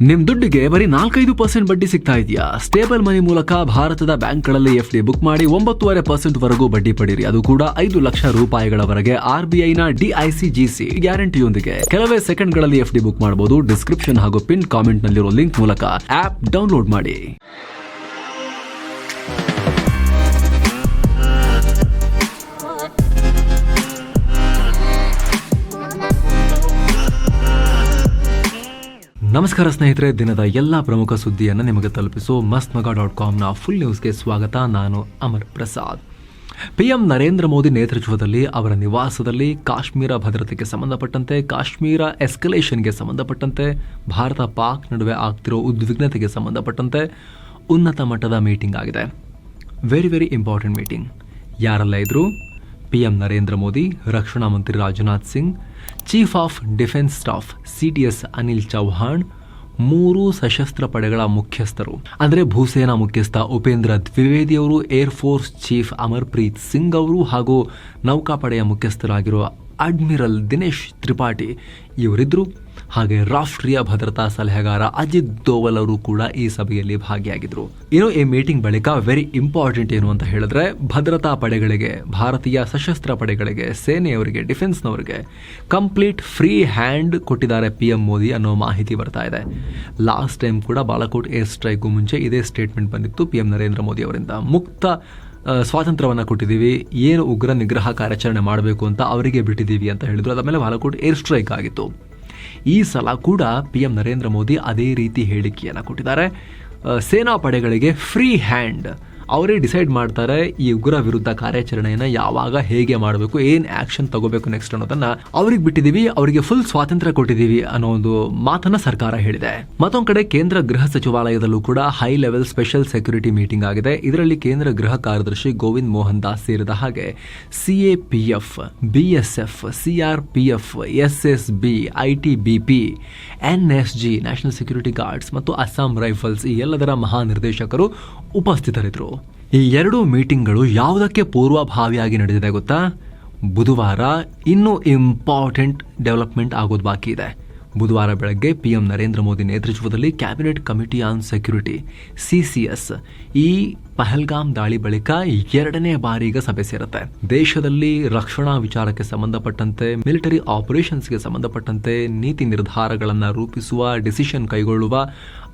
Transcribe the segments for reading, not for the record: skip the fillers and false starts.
ನಿಮ್ ದುಡ್ಡಿಗೆ ಬರೀ 4-5% ಬಡ್ಡಿ ಸಿಗ್ತಾ ಇದೆಯಾ? ಸ್ಟೇಬಲ್ ಮನಿ ಮೂಲಕ ಭಾರತದ ಬ್ಯಾಂಕ್ಗಳಲ್ಲಿ FD ಬುಕ್ ಮಾಡಿ 9.5% ವರೆಗೂ ಬಡ್ಡಿ ಪಡೀರಿ. ಅದು ಕೂಡ 5 ಲಕ್ಷ ರೂಪಾಯಿಗಳವರೆಗೆ RBIನ DICGC ಗ್ಯಾರಂಟಿಯೊಂದಿಗೆ. ಕೆಲವೇ ಸೆಕೆಂಡ್ಗಳಲ್ಲಿ FD ಬುಕ್ ಮಾಡಬಹುದು. ಡಿಸ್ಕ್ರಿಪ್ಷನ್ ಹಾಗೂ ಪಿನ್ ಕಾಮೆಂಟ್ ನಲ್ಲಿರೋ ಲಿಂಕ್ ಮೂಲಕ ಆಪ್ ಡೌನ್ಲೋಡ್ ಮಾಡಿ. ನಮಸ್ಕಾರ ಸ್ನೇಹಿತರೆ, ದಿನದ ಎಲ್ಲ ಪ್ರಮುಖ ಸುದ್ದಿಯನ್ನು ನಿಮಗೆ ತಲುಪಿಸೋ mastmaga.comನ ಫುಲ್ ನ್ಯೂಸ್ಗೆ ಸ್ವಾಗತ. ನಾನು ಅಮರ್ ಪ್ರಸಾದ್. PM ನರೇಂದ್ರ ಮೋದಿ ನೇತೃತ್ವದಲ್ಲಿ ಅವರ ನಿವಾಸದಲ್ಲಿ ಕಾಶ್ಮೀರ ಭದ್ರತೆಗೆ ಸಂಬಂಧಪಟ್ಟಂತೆ, ಕಾಶ್ಮೀರ ಎಸ್ಕಲೇಷನ್ಗೆ ಸಂಬಂಧಪಟ್ಟಂತೆ, ಭಾರತ ಪಾಕ್ ನಡುವೆ ಆಗ್ತಿರೋ ಉದ್ವಿಗ್ನತೆಗೆ ಸಂಬಂಧಪಟ್ಟಂತೆ ಉನ್ನತ ಮಟ್ಟದ ಮೀಟಿಂಗ್ ಆಗಿದೆ. Very important meeting. ಯಾರೆಲ್ಲ ಇದ್ರು? PM ನರೇಂದ್ರ ಮೋದಿ, ರಕ್ಷಣಾ ಮಂತ್ರಿ Rajnath Singh, chief of defence staff CDS Anil Chauhan, 3 ಸಶಸ್ತ್ರ ಪಡೆಗಳ ಮುಖ್ಯಸ್ಥರು ಅಂದರೆ ಭೂಸೇನಾ ಮುಖ್ಯಸ್ಥ ಉಪೇಂದ್ರ ದ್ವಿವೇದಿ ಅವರು, air force chief Amarpreet Singh ಅವರು ಹಾಗೂ ನೌಕಾಪಡೆಯ ಮುಖ್ಯಸ್ಥರಾಗಿರುವ ಅಡ್ಮಿರಲ್ ದಿನೇಶ್ ತ್ರಿಪಾಠಿ ಇವರಿದ್ರು. ಹಾಗೆ ರಾಷ್ಟ್ರೀಯ ಭದ್ರತಾ ಸಲಹೆಗಾರ ಅಜಿತ್ ದೋವಲ್ ಅವರು ಕೂಡ ಈ ಸಭೆಯಲ್ಲಿ ಭಾಗಿಯಾಗಿದ್ರು. ಇನ್ನು ಈ ಮೀಟಿಂಗ್ ಬಳಿಕ ವೆರಿ ಇಂಪಾರ್ಟೆಂಟ್ ಏನು ಅಂತ ಹೇಳಿದ್ರೆ, ಭದ್ರತಾ ಪಡೆಗಳಿಗೆ, ಭಾರತೀಯ ಸಶಸ್ತ್ರ ಪಡೆಗಳಿಗೆ, ಸೇನೆಯವರಿಗೆ, ಡಿಫೆನ್ಸ್ನವರಿಗೆ ಕಂಪ್ಲೀಟ್ ಫ್ರೀ ಹ್ಯಾಂಡ್ ಕೊಟ್ಟಿದ್ದಾರೆ PM ಮೋದಿ ಅನ್ನೋ ಮಾಹಿತಿ ಬರ್ತಾ ಇದೆ. ಲಾಸ್ಟ್ ಟೈಮ್ ಕೂಡ ಬಾಲಾಕೋಟ್ ಏರ್ ಸ್ಟ್ರೈಕ್ಗೂ ಮುಂಚೆ ಇದೇ ಸ್ಟೇಟ್ಮೆಂಟ್ ಬಂದಿತ್ತು PM ನರೇಂದ್ರ ಮೋದಿ ಅವರಿಂದ. ಮುಕ್ತ ಸ್ವಾತಂತ್ರ್ಯವನ್ನು ಕೊಟ್ಟಿದ್ದೀವಿ, ಏನು ಉಗ್ರ ನಿಗ್ರಹ ಕಾರ್ಯಾಚರಣೆ ಮಾಡಬೇಕು ಅಂತ ಅವರಿಗೆ ಬಿಟ್ಟಿದ್ದೀವಿ ಅಂತ ಹೇಳಿದ್ರು. ಅದಾದಮೇಲೆ ಬಾಲಾಕೋಟ್ ಏರ್ ಸ್ಟ್ರೈಕ್ ಆಗಿತ್ತು. ಈ ಸಲ ಕೂಡ PM ನರೇಂದ್ರ ಮೋದಿ ಅದೇ ರೀತಿ ಹೇಳಿಕೆಯನ್ನು ಕೊಟ್ಟಿದ್ದಾರೆ. ಸೇನಾ ಪಡೆಗಳಿಗೆ ಫ್ರೀ ಹ್ಯಾಂಡ್, ಅವರೇ ಡಿಸೈಡ್ ಮಾಡ್ತಾರೆ ಈ ಉಗ್ರ ವಿರುದ್ಧ ಕಾರ್ಯಾಚರಣೆಯನ್ನು ಯಾವಾಗ ಹೇಗೆ ಮಾಡಬೇಕು, ಏನ್ ಆಕ್ಷನ್ ತಗೋಬೇಕು ನೆಕ್ಸ್ಟ್ ಅನ್ನೋದನ್ನ ಅವ್ರಿಗೆ ಬಿಟ್ಟಿದೀವಿ, ಅವರಿಗೆ ಫುಲ್ ಸ್ವಾತಂತ್ರ್ಯ ಕೊಟ್ಟಿದ್ದೀವಿ ಅನ್ನೋ ಒಂದು ಮಾತನ್ನ ಸರ್ಕಾರ ಹೇಳಿದೆ. ಮತ್ತೊಂದು ಕಡೆ ಕೇಂದ್ರ ಗೃಹ ಸಚಿವಾಲಯದಲ್ಲೂ ಕೂಡ high level special security meeting ಆಗಿದೆ. ಇದರಲ್ಲಿ ಕೇಂದ್ರ ಗೃಹ ಕಾರ್ಯದರ್ಶಿ ಗೋವಿಂದ್ ಮೋಹನ್ ದಾಸ್ ಸೇರಿದ ಹಾಗೆ CAPF, BSF, CRPF, SSB, ITBP, NSG, national security guards ಮತ್ತು ಅಸ್ಸಾಂ ರೈಫಲ್ಸ್ ಈ ಎಲ್ಲದರ ಮಹಾನಿರ್ದೇಶಕರು ಉಪಸ್ಥಿತರಿದ್ದರು. ಈ 2 ಮೀಟಿಂಗ್ಗಳು ಯಾವುದಕ್ಕೆ ಪೂರ್ವಭಾವಿಯಾಗಿ ನಡೆದಿದೆ ಗೊತ್ತಾ? ಬುಧವಾರ ಇನ್ನೂ ಇಂಪಾರ್ಟೆಂಟ್ ಡೆವಲಪ್ಮೆಂಟ್ ಆಗೋದು ಬಾಕಿ ಇದೆ. ಬುಧವಾರ ಬೆಳಗ್ಗೆ PM ನರೇಂದ್ರ ಮೋದಿ ನೇತೃತ್ವದಲ್ಲಿ cabinet committee on security CCS ಈ ಪಹಲ್ಗಾಮ್ ದಾಳಿ ಬಳಿಕ 2ನೇ ಬಾರಿ ಈಗ ಸಭೆ ಸೇರುತ್ತೆ. ದೇಶದಲ್ಲಿ ರಕ್ಷಣಾ ವಿಚಾರಕ್ಕೆ ಸಂಬಂಧಪಟ್ಟಂತೆ, ಮಿಲಿಟರಿ ಆಪರೇಷನ್ಸ್ಗೆ ಸಂಬಂಧಪಟ್ಟಂತೆ ನೀತಿ ನಿರ್ಧಾರಗಳನ್ನು ರೂಪಿಸುವ, ಡಿಸಿಷನ್ ಕೈಗೊಳ್ಳುವ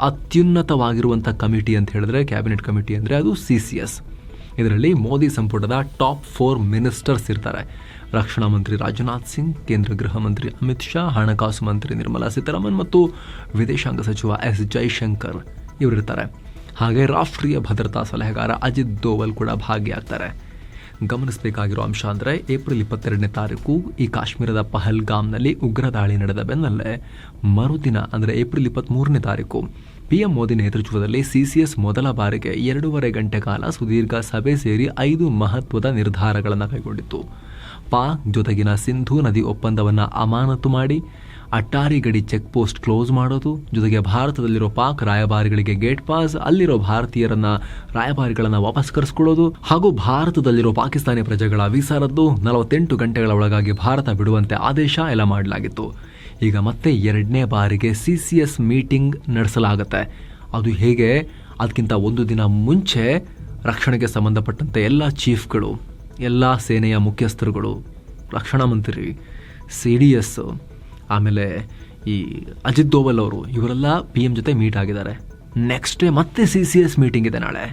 ಅತ್ಯುನ್ನತವಾಗಿರುವಂಥ ಕಮಿಟಿ ಅಂತ ಹೇಳಿದ್ರೆ, ಕ್ಯಾಬಿನೆಟ್ ಕಮಿಟಿ ಅಂದರೆ ಅದು CCS. ಇದರಲ್ಲಿ ಮೋದಿ ಸಂಪುಟದ ಟಾಪ್ 4 ಮಿನಿಸ್ಟರ್ಸ್ ಇರ್ತಾರೆ. ರಕ್ಷಣಾ ಮಂತ್ರಿ ರಾಜನಾಥ್ ಸಿಂಗ್, ಕೇಂದ್ರ ಗೃಹ ಮಂತ್ರಿ ಅಮಿತ್ ಶಾ, ಹಣಕಾಸು ಮಂತ್ರಿ ನಿರ್ಮಲಾ ಸೀತಾರಾಮನ್ ಮತ್ತು ವಿದೇಶಾಂಗ ಸಚಿವ S ಜೈಶಂಕರ್ ಇವರಿರ್ತಾರೆ. ಹಾಗೆ ರಾಷ್ಟ್ರೀಯ ಭದ್ರತಾ ಸಲಹೆಗಾರ ಅಜಿತ್ ದೋವಲ್ ಕೂಡ ಭಾಗಿಯಾಗ್ತಾರೆ. ಗಮನಿಸಬೇಕಾಗಿರೋ ಅಂಶ ಅಂದರೆ, ಏಪ್ರಿಲ್ 22ನೇ ತಾರೀಕು ಈ ಕಾಶ್ಮೀರದ ಪಹಲ್ಗಾಮ್ನಲ್ಲಿ ಉಗ್ರ ದಾಳಿ ನಡೆದ ಬೆನ್ನಲ್ಲೇ ಮರುದಿನ ಅಂದರೆ ಏಪ್ರಿಲ್ 23ನೇ ತಾರೀಕು PM ಮೋದಿ ನೇತೃತ್ವದಲ್ಲಿ CCS ಮೊದಲ ಬಾರಿಗೆ 2.5 ಗಂಟೆ ಕಾಲ ಸುದೀರ್ಘ ಸಭೆ ಸೇರಿ 5 ಮಹತ್ವದ ನಿರ್ಧಾರಗಳನ್ನು ಕೈಗೊಂಡಿತ್ತು. ಪಾಕ್ ಜೊತೆಗಿನ ಸಿಂಧೂ ನದಿ ಒಪ್ಪಂದವನ್ನು ಅಮಾನತು ಮಾಡಿ, ಅಟ್ಟಾರಿ ಗಡಿ ಚೆಕ್ ಪೋಸ್ಟ್ ಕ್ಲೋಸ್ ಮಾಡೋದು, ಜೊತೆಗೆ ಭಾರತದಲ್ಲಿರೋ ಪಾಕ್ ರಾಯಭಾರಿಗಳಿಗೆ ಗೇಟ್ ಪಾಸ್, ಅಲ್ಲಿರೋ ಭಾರತೀಯರನ್ನ ರಾಯಭಾರಿಗಳನ್ನ ವಾಪಸ್ ಕರೆಸ್ಕೊಳ್ಳೋದು ಹಾಗೂ ಭಾರತದಲ್ಲಿರೋ ಪಾಕಿಸ್ತಾನಿ ಪ್ರಜೆಗಳ ವೀಸಾ ರದ್ದು, 48 ಗಂಟೆಗಳ ಒಳಗಾಗಿ ಭಾರತ ಬಿಡುವಂತೆ ಆದೇಶ ಎಲ್ಲ ಮಾಡಲಾಗಿತ್ತು. ಈಗ ಮತ್ತೆ 2ನೇ ಬಾರಿಗೆ CCS ಮೀಟಿಂಗ್ ನಡೆಸಲಾಗುತ್ತೆ. ಅದು ಹೇಗೆ? ಅದಕ್ಕಿಂತ ಒಂದು ದಿನ ಮುಂಚೆ ರಕ್ಷಣೆಗೆ ಸಂಬಂಧಪಟ್ಟಂತೆ ಎಲ್ಲ ಚೀಫ್ಗಳು, ಎಲ್ಲ ಸೇನೆಯ ಮುಖ್ಯಸ್ಥರುಗಳು, ರಕ್ಷಣಾ ಮಂತ್ರಿ, CDS, ಆಮೇಲೆ ಈ ಅಜಿತ್ ದೋವಲ್ ಅವರು ಇವರೆಲ್ಲ PM ಜೊತೆ ಮೀಟ್ ಆಗಿದ್ದಾರೆ. ನೆಕ್ಸ್ಟ್ ಡೇ ಮತ್ತೆ CCS ಮೀಟಿಂಗ್ ಇದೆ ನಾಳೆ.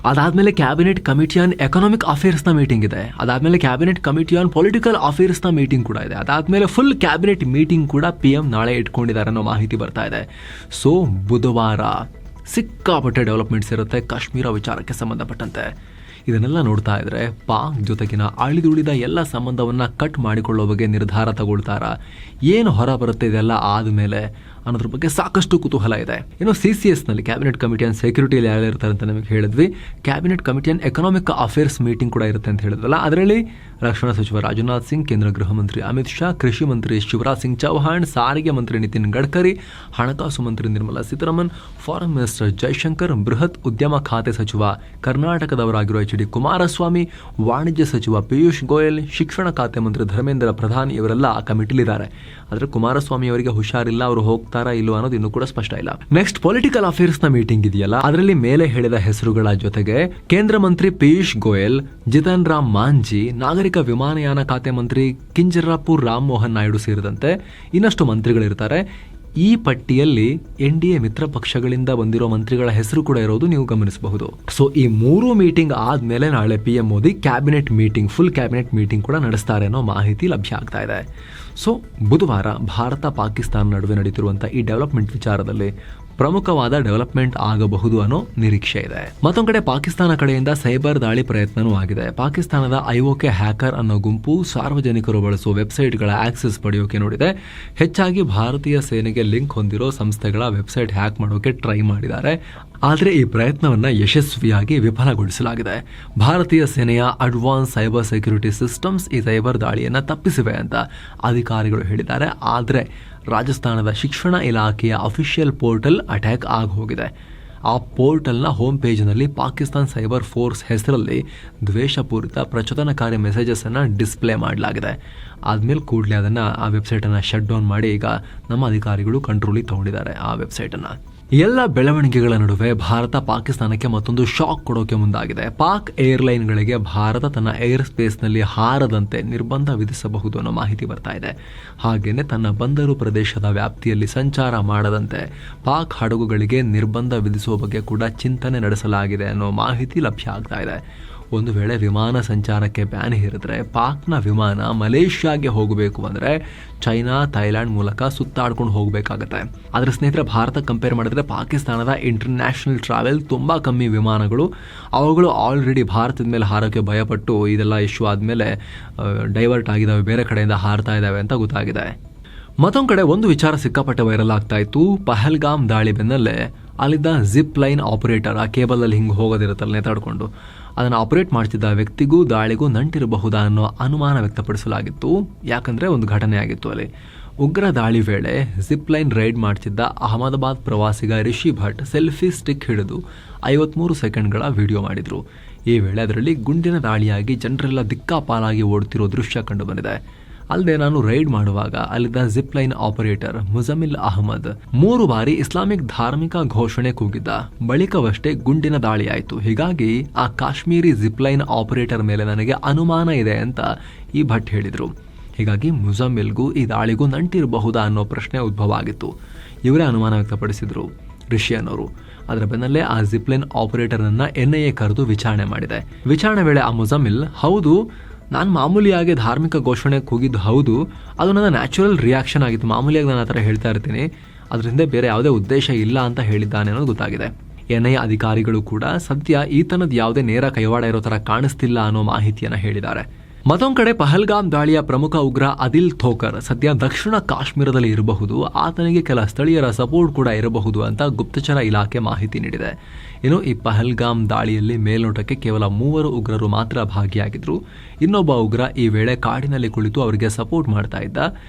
ಅದಾದಮೇಲೆ ಕ್ಯಾಬಿನೆಟ್ ಕಮಿಟಿ ಆನ್ ಎಕನಾಮಿಕ್ ಅಫೇರ್ಸ್ನ ಮೀಟಿಂಗ್ ಇದೆ. ಅದಾದಮೇಲೆ ಕ್ಯಾಬಿನೆಟ್ ಕಮಿಟಿ ಆನ್ ಪೊಲಿಟಿಕಲ್ ಅಫೇರ್ಸ್ನ ಮೀಟಿಂಗ್ ಕೂಡ ಇದೆ. ಅದಾದಮೇಲೆ ಫುಲ್ ಕ್ಯಾಬಿನೆಟ್ ಮೀಟಿಂಗ್ ಕೂಡ PM ನಾಳೆ ಇಟ್ಕೊಂಡಿದ್ದಾರೆ ಅನ್ನೋ ಮಾಹಿತಿ ಬರ್ತಾ ಇದೆ. ಸೊ ಬುಧವಾರ ಸಿಕ್ಕಾಪಟ್ಟೆ ಡೆವಲಪ್ಮೆಂಟ್ಸ್ ಇರುತ್ತೆ ಕಾಶ್ಮೀರ ವಿಚಾರಕ್ಕೆ ಸಂಬಂಧಪಟ್ಟಂತೆ. ಇದನ್ನೆಲ್ಲ ನೋಡ್ತಾ ಇದ್ರೆ ಪಾಕ್ ಜೊತೆಗಿನ ಅಳಿದುಳಿದ ಎಲ್ಲ ಸಂಬಂಧವನ್ನು ಕಟ್ ಮಾಡಿಕೊಳ್ಳೋ ಬಗ್ಗೆ ನಿರ್ಧಾರ ತಗೊಳ್ತಾರಾ, ಏನು ಹೊರ ಬರುತ್ತೆ ಇದೆಲ್ಲ ಆದಮೇಲೆ ಅನ್ನೋದ್ರ ಬಗ್ಗೆ ಸಾಕಷ್ಟು ಕುತೂಹಲ ಇದೆ. ಇನ್ನು CCSನಲ್ಲಿ ಕ್ಯಾಬಿನೆಟ್ ಕಮಿಟಿ ಆನ್ ಸೆಕ್ಯೂರಿಟಿಯಲ್ಲಿ ಯಾರು ಇರ್ತಾರೆ ಅಂತ ನಮಗೆ ಹೇಳಿದ್ವಿ. Cabinet committee on economic affairs meeting ಕೂಡ ಇರುತ್ತೆ ಅಂತ ಹೇಳಿದ್ವಲ್ಲ. ಅದರಲ್ಲಿ ರಕ್ಷಣಾ ಸಚಿವ ರಾಜನಾಥ್ ಸಿಂಗ್, ಕೇಂದ್ರ ಗೃಹ ಮಂತ್ರಿ ಅಮಿತ್ ಶಾ, ಕೃಷಿ ಮಂತ್ರಿ ಶಿವರಾಜ್ ಸಿಂಗ್ ಚೌಹಾಣ್, ಸಾರಿಗೆ ಮಂತ್ರಿ ನಿತಿನ್ ಗಡ್ಕರಿ, ಹಣಕಾಸು ಮಂತ್ರಿ ನಿರ್ಮಲಾ ಸೀತಾರಾಮನ್, ಫಾರೆನ್ ಮಿನಿಸ್ಟರ್ ಜೈಶಂಕರ್, ಬೃಹತ್ ಉದ್ಯಮ ಖಾತೆ ಸಚಿವ ಕರ್ನಾಟಕದವರಾಗಿರುವ HD ಕುಮಾರಸ್ವಾಮಿ, ವಾಣಿಜ್ಯ ಸಚಿವ ಪಿಯೂಷ್ ಗೋಯಲ್, ಶಿಕ್ಷಣ ಖಾತೆ ಮಂತ್ರಿ ಧರ್ಮೇಂದ್ರ ಪ್ರಧಾನ್ ಇವರೆಲ್ಲ ಆ ಕಮಿಟಿಲಿದ್ದಾರೆ. ಆದರೆ ಕುಮಾರಸ್ವಾಮಿ ಅವರಿಗೆ ಹುಷಾರಿಲ್ಲ, ಅವರು ಹೋಗ್ತಾರಾ ಇಲ್ವೋ ಅನ್ನೋದು ಇನ್ನೂ ಕೂಡ ಸ್ಪಷ್ಟ ಇಲ್ಲ. ನೆಕ್ಸ್ಟ್ ಪೊಲಿಟಿಕಲ್ ಅಫೇರ್ಸ್ ನ ಮೀಟಿಂಗ್ ಇದೆಯಲ್ಲ, ಅದರಲ್ಲಿ ಮೇಲೆ ಹೇಳಿದ ಹೆಸರುಗಳ ಜೊತೆಗೆ ಕೇಂದ್ರ ಮಂತ್ರಿ ಪಿಯೂಷ್ ಗೋಯಲ್, ಜಿತನ್ ರಾಮ್ ಮಾಂಜಿ, ನಾಗರಿಕ ವಿಮಾನಯಾನ ಖಾತೆ ಮಂತ್ರಿ ಕಿಂಜರಾಪುರ್ ರಾಮ್ ಮೋಹನ್ ನಾಯ್ಡು ಸೇರಿದಂತೆ ಇನ್ನಷ್ಟು ಮಂತ್ರಿಗಳಿರ್ತಾರೆ. ಈ ಪಟ್ಟಿಯಲ್ಲಿ NDA ಮಿತ್ರ ಪಕ್ಷಗಳಿಂದ ಬಂದಿರೋ ಮಂತ್ರಿಗಳ ಹೆಸರು ಕೂಡ ಇರೋದು ನೀವು ಗಮನಿಸಬಹುದು. ಸೊ ಈ 3 ಮೀಟಿಂಗ್ ಆದ್ಮೇಲೆ ನಾಳೆ PM Modi full cabinet meeting ಕೂಡ ನಡೆಸ್ತಾರೆ ಅನ್ನೋ ಮಾಹಿತಿ ಲಭ್ಯ ಆಗ್ತಾ ಇದೆ. ಸೊ ಬುಧವಾರ ಭಾರತ ಪಾಕಿಸ್ತಾನ ನಡುವೆ ನಡೀತಿರುವಂತಹ ಈ ಡೆವಲಪ್ಮೆಂಟ್ ವಿಚಾರದಲ್ಲಿ ಪ್ರಮುಖವಾದ ಡೆವಲಪ್ಮೆಂಟ್ ಆಗಬಹುದು ಅನ್ನೋ ನಿರೀಕ್ಷೆ ಇದೆ. ಮತ್ತೊಂದು ಕಡೆ ಪಾಕಿಸ್ತಾನ ಕಡೆಯಿಂದ ಸೈಬರ್ ದಾಳಿ ಪ್ರಯತ್ನವೂ ಆಗಿದೆ. ಪಾಕಿಸ್ತಾನದ IOK ಹ್ಯಾಕರ್ ಅನ್ನೋ ಗುಂಪು ಸಾರ್ವಜನಿಕರು ಬಳಸುವ ವೆಬ್ಸೈಟ್ಗಳ ಆಕ್ಸೆಸ್ ಪಡೆಯೋಕೆ ನೋಡಿದೆ. ಹೆಚ್ಚಾಗಿ ಭಾರತೀಯ ಸೇನೆಗೆ ಲಿಂಕ್ ಹೊಂದಿರೋ ಸಂಸ್ಥೆಗಳ ವೆಬ್ಸೈಟ್ ಹ್ಯಾಕ್ ಮಾಡೋಕೆ ಟ್ರೈ ಮಾಡಿದ್ದಾರೆ. ಆದರೆ ಈ ಪ್ರಯತ್ನವನ್ನ ಯಶಸ್ವಿಯಾಗಿ ವಿಫಲಗೊಳಿಸಲಾಗಿದೆ. ಭಾರತೀಯ ಸೇನೆಯ ಅಡ್ವಾನ್ಸ್ ಸೈಬರ್ ಸೆಕ್ಯೂರಿಟಿ ಸಿಸ್ಟಮ್ಸ್ ಈ ಸೈಬರ್ ದಾಳಿಯನ್ನ ತಪ್ಪಿಸಿವೆ ಅಂತ ಅಧಿಕಾರಿಗಳು ಹೇಳಿದ್ದಾರೆ. ಆದರೆ ರಾಜಸ್ಥಾನದ ಶಿಕ್ಷಣ ಇಲಾಖೆಯ ಅಫಿಷಿಯಲ್ ಪೋರ್ಟಲ್ ಅಟ್ಯಾಕ್ ಆಗಿ ಹೋಗಿದೆ. ಆ ಪೋರ್ಟಲ್ನ ಹೋಮ್ ಪೇಜ್ನಲ್ಲಿ ಪಾಕಿಸ್ತಾನ್ ಸೈಬರ್ ಫೋರ್ಸ್ ಹೆಸರಲ್ಲಿ ದ್ವೇಷಪೂರಿತ ಪ್ರಚೋದನಕಾರಿ ಮೆಸೇಜಸ್ ಅನ್ನ ಡಿಸ್ಪ್ಲೇ ಮಾಡಲಾಗಿದೆ. ಆದ್ಮೇಲೆ ಕೂಡಲೇ ಆ ವೆಬ್ಸೈಟನ್ನು ಶಟ್ ಡೌನ್ ಮಾಡಿ ಈಗ ನಮ್ಮ ಅಧಿಕಾರಿಗಳು ಕಂಟ್ರೋಲಿಗೆ ತಗೊಂಡಿದ್ದಾರೆ ಆ ವೆಬ್ಸೈಟನ್ನು. ಎಲ್ಲ ಬೆಳವಣಿಗೆಗಳ ನಡುವೆ ಭಾರತ ಪಾಕಿಸ್ತಾನಕ್ಕೆ ಮತ್ತೊಂದು ಶಾಕ್ ಕೊಡೋಕೆ ಮುಂದಾಗಿದೆ. ಪಾಕ್ ಏರ್ಲೈನ್ಗಳಿಗೆ ಭಾರತ ತನ್ನ ಏರ್ ಸ್ಪೇಸ್ನಲ್ಲಿ ಹಾರದಂತೆ ನಿರ್ಬಂಧ ವಿಧಿಸಬಹುದು ಅನ್ನೋ ಮಾಹಿತಿ ಬರ್ತಾ ಇದೆ. ಹಾಗೇನೆ ತನ್ನ ಬಂದರು ಪ್ರದೇಶದ ವ್ಯಾಪ್ತಿಯಲ್ಲಿ ಸಂಚಾರ ಮಾಡದಂತೆ ಪಾಕ್ ಹಡಗುಗಳಿಗೆ ನಿರ್ಬಂಧ ವಿಧಿಸುವ ಬಗ್ಗೆ ಕೂಡ ಚಿಂತನೆ ನಡೆಸಲಾಗಿದೆ ಅನ್ನೋ ಮಾಹಿತಿ ಲಭ್ಯ ಆಗ್ತಾ ಇದೆ. ಒಂದು ವೇಳೆ ವಿಮಾನ ಸಂಚಾರಕ್ಕೆ ಬ್ಯಾನ್ ಹೇರಿದ್ರೆ ಪಾಕ್ನ ವಿಮಾನ ಮಲೇಷ್ಯಾಗೆ ಹೋಗಬೇಕು ಅಂದರೆ ಚೈನಾ, ಥೈಲ್ಯಾಂಡ್ ಮೂಲಕ ಸುತ್ತಾಡ್ಕೊಂಡು ಹೋಗಬೇಕಾಗತ್ತೆ. ಆದರೆ ಸ್ನೇಹಿತರೆ, ಭಾರತ ಕಂಪೇರ್ ಮಾಡಿದ್ರೆ ಪಾಕಿಸ್ತಾನದ ಇಂಟರ್ನ್ಯಾಷನಲ್ ಟ್ರಾವೆಲ್ ತುಂಬ ಕಮ್ಮಿ ವಿಮಾನಗಳು. ಅವುಗಳು ಆಲ್ರೆಡಿ ಭಾರತದ ಮೇಲೆ ಹಾರೋಕ್ಕೆ ಭಯಪಟ್ಟು ಇದೆಲ್ಲ ಇಶ್ಯೂ ಆದಮೇಲೆ ಡೈವರ್ಟ್ ಆಗಿದ್ದಾವೆ, ಬೇರೆ ಕಡೆಯಿಂದ ಹಾರ್ತಾ ಇದ್ದಾವೆ ಅಂತ ಗೊತ್ತಾಗಿದೆ. ಮತ್ತೊಂದು ಕಡೆ ಒಂದು ವಿಚಾರ ಸಿಕ್ಕಾಪಟ್ಟೆ ವೈರಲ್ ಆಗ್ತಾ ಇತ್ತು. ಪಹಲ್ಗಾಮ್ ದಾಳಿ ಬೆನ್ನಲ್ಲೇ ಅಲ್ಲಿದ್ದ ಜಿಪ್ ಲೈನ್ ಆಪರೇಟರ್, ಆ ಕೇಬಲಲ್ಲಿ ಹಿಂಗೆ ಹೋಗೋದಿರುತ್ತಲ್ಲ ನೇತಾಡ್ಕೊಂಡು, ಅದನ್ನು ಆಪರೇಟ್ ಮಾಡ್ತಿದ್ದ ವ್ಯಕ್ತಿಗೂ ದಾಳಿಗೂ ನಂಟಿರಬಹುದಾ ಅನ್ನೋ ಅನುಮಾನ ವ್ಯಕ್ತಪಡಿಸಲಾಗಿತ್ತು. ಯಾಕಂದರೆ ಒಂದು ಘಟನೆ ಆಗಿತ್ತು. ಅಲ್ಲಿ ಉಗ್ರ ದಾಳಿ ವೇಳೆ ಜಿಪ್ ಲೈನ್ ರೈಡ್ ಮಾಡ್ತಿದ್ದ ಅಹಮದಾಬಾದ್ ಪ್ರವಾಸಿಗ ರಿಷಿ ಭಟ್ ಸೆಲ್ಫಿ ಸ್ಟಿಕ್ ಹಿಡಿದು 53 ಸೆಕೆಂಡ್ಗಳ ವಿಡಿಯೋ ಮಾಡಿದ್ರು. ಈ ವೇಳೆ ಅದರಲ್ಲಿ ಗುಂಡಿನ ದಾಳಿಯಾಗಿ ಜನರೆಲ್ಲ ದಿಕ್ಕಾಪಾಲಾಗಿ ಓಡುತ್ತಿರೋ ದೃಶ್ಯ ಕಂಡು ಬಂದಿದೆ. ಅಲ್ಲದೆ ನಾನು ರೈಡ್ ಮಾಡುವಾಗ ಅಲ್ಲಿದ್ದ ಜಿಪ್ ಲೈನ್ ಆಪರೇಟರ್ ಮುಜಮಿಲ್ ಅಹಮದ್ 3 ಬಾರಿ ಇಸ್ಲಾಮಿಕ್ ಧಾರ್ಮಿಕ ಘೋಷಣೆ ಕೂಗಿದ್ದ. ಬಳಿಕವಷ್ಟೇ ಗುಂಡಿನ ದಾಳಿ ಆಯಿತು. ಹೀಗಾಗಿ ಆ ಕಾಶ್ಮೀರಿ ಜಿಪ್ ಲೈನ್ ಆಪರೇಟರ್ ಮೇಲೆ ನನಗೆ ಅನುಮಾನ ಇದೆ ಅಂತ ಈ ಭಟ್ ಹೇಳಿದ್ರು. ಹೀಗಾಗಿ ಮುಜಮಿಲ್ಗೂ ಈ ದಾಳಿಗೂ ನಂಟಿರಬಹುದಾ ಅನ್ನೋ ಪ್ರಶ್ನೆ ಉದ್ಭವ ಆಗಿತ್ತು. ಇವರೇ ಅನುಮಾನ ವ್ಯಕ್ತಪಡಿಸಿದ್ರು ರಿಷಿಯನ್ ಅವರು. ಅದರ ಬೆನ್ನಲ್ಲೇ ಆ ಜಿಪ್ ಲೈನ್ ಆಪರೇಟರ್ನನ್ನ NIA ಕರೆದು ವಿಚಾರಣೆ ಮಾಡಿದೆ. ವಿಚಾರಣೆ ವೇಳೆ ಆ ಮುಜಮಿಲ್, ಹೌದು ನಾನು ಮಾಮೂಲಿಯಾಗಿ ಧಾರ್ಮಿಕ ಘೋಷಣೆ ಕೂಗಿದ್ದು ಹೌದು, ಅದು ನನ್ನ ನ್ಯಾಚುರಲ್ ರಿಯಾಕ್ಷನ್ ಆಗಿತ್ತು, ಮಾಮೂಲಿಯಾಗಿ ನಾನು ಆ ಥರ ಹೇಳ್ತಾ ಇರ್ತೀನಿ, ಅದರಿಂದ ಬೇರೆ ಯಾವುದೇ ಉದ್ದೇಶ ಇಲ್ಲ ಅಂತ ಹೇಳಿದ್ದಾನೆ ಅನ್ನೋದು ಗೊತ್ತಾಗಿದೆ. NIA ಅಧಿಕಾರಿಗಳು ಕೂಡ ಸದ್ಯ ಈತನದ ಯಾವುದೇ ನೇರ ಕೈವಾಡ ಇರೋ ಥರ ಕಾಣಿಸ್ತಿಲ್ಲ ಅನ್ನೋ ಮಾಹಿತಿಯನ್ನು ಹೇಳಿದ್ದಾರೆ. ಮತ್ತೊಂದು ಕಡೆ ಪಹಲ್ಗಾಮ್ ದಾಳಿಯ ಪ್ರಮುಖ ಉಗ್ರ ಅದಿಲ್ ಥೋಕರ್ ಸದ್ಯ ದಕ್ಷಿಣ ಕಾಶ್ಮೀರದಲ್ಲಿ ಇರಬಹುದು, ಆತನಿಗೆ ಕೆಲ ಸ್ಥಳೀಯರ ಸಪೋರ್ಟ್ ಕೂಡ ಇರಬಹುದು ಅಂತ ಗುಪ್ತಚರ ಇಲಾಖೆ ಮಾಹಿತಿ ನೀಡಿದೆ. ಇನ್ನು ಈ ಪಹಲ್ಗಾಮ್ ದಾಳಿಯಲ್ಲಿ ಮೇಲ್ನೋಟಕ್ಕೆ ಕೇವಲ 3 ಉಗ್ರರು ಮಾತ್ರ ಭಾಗಿಯಾಗಿದ್ರು. ಇನ್ನೊಬ್ಬ ಉಗ್ರ ಈ ವೇಳೆ ಕಾಡಿನಲ್ಲಿ ಕುಳಿತು ಅವರಿಗೆ ಸಪೋರ್ಟ್ ಮಾಡ್ತಾ ಇದ್ದ.